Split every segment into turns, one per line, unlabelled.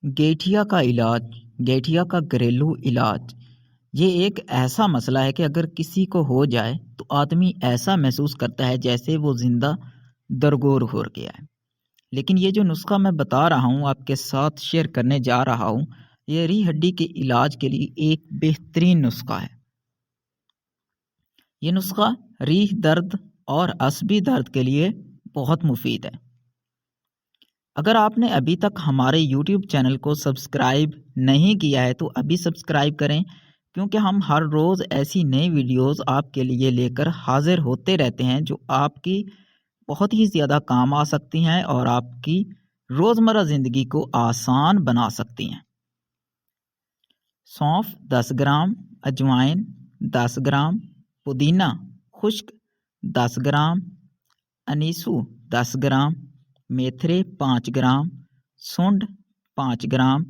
گیٹھیا کا علاج، گیٹھیا کا گھریلو علاج، یہ ایک ایسا مسئلہ ہے کہ اگر کسی کو ہو جائے تو آدمی ایسا محسوس کرتا ہے جیسے وہ زندہ درگور ہو گیا ہے۔ لیکن یہ جو نسخہ میں بتا رہا ہوں، آپ کے ساتھ شیئر کرنے جا رہا ہوں، یہ ریڑھ ہڈی کے علاج کے لیے ایک بہترین نسخہ ہے۔ یہ نسخہ ریڑھ درد اور عصبی درد کے لیے بہت مفید ہے۔ اگر آپ نے ابھی تک ہمارے یوٹیوب چینل کو سبسکرائب نہیں کیا ہے تو ابھی سبسکرائب کریں، کیونکہ ہم ہر روز ایسی نئی ویڈیوز آپ کے لیے لے کر حاضر ہوتے رہتے ہیں جو آپ کی بہت ہی زیادہ کام آ سکتی ہیں اور آپ کی روزمرہ زندگی کو آسان بنا سکتی ہیں۔ سونف 10 گرام، اجوائن 10 گرام، پودینہ خشک 10 گرام، انیسو 10 گرام، میتھرے 5 گرام، سونڈ 5 گرام،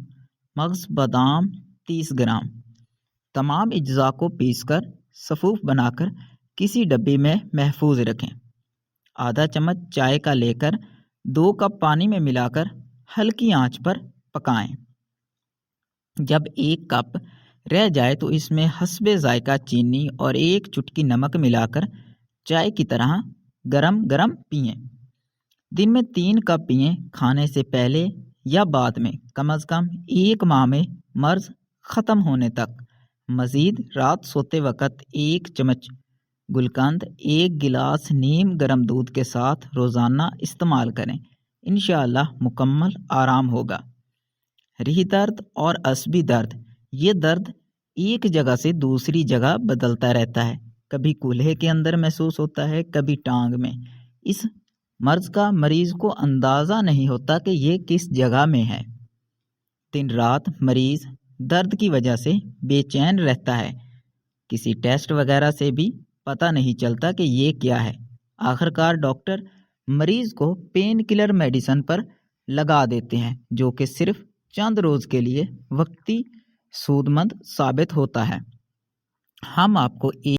مغز بادام 30 گرام۔ تمام اجزاء کو پیس کر صفوف بنا کر کسی ڈبے میں محفوظ رکھیں۔ آدھا چمچ چائے کا لے کر 2 کپ پانی میں ملا کر ہلکی آنچ پر پکائیں۔ جب 1 کپ رہ جائے تو اس میں حسب ذائقہ چینی اور 1 چٹکی نمک ملا کر چائے کی طرح گرم گرم پئیں۔ دن میں 3 کپ پئیں۔ کھانے سے پہلے یا بعد میں کم از کم 1 ماہ میں مرض ختم ہونے تک۔ مزید رات سوتے وقت 1 چمچ گلقند 1 گلاس نیم گرم دودھ کے ساتھ روزانہ استعمال کریں۔ انشاءاللہ مکمل آرام ہوگا۔ ریڑھ درد اور عصبی درد، یہ درد ایک جگہ سے دوسری جگہ بدلتا رہتا ہے، کبھی کولہے کے اندر محسوس ہوتا ہے، کبھی ٹانگ میں۔ اس مرض کا مریض کو اندازہ نہیں ہوتا کہ یہ کس جگہ میں ہے۔ دن رات مریض درد کی وجہ سے بے چین رہتا ہے، کسی ٹیسٹ وغیرہ سے بھی پتہ نہیں چلتا کہ یہ کیا ہے۔ آخرکار ڈاکٹر مریض کو پین کلر میڈیسن پر لگا دیتے ہیں، جو کہ صرف چند روز کے لیے وقتی سود مند ثابت ہوتا ہے۔ ہم آپ کو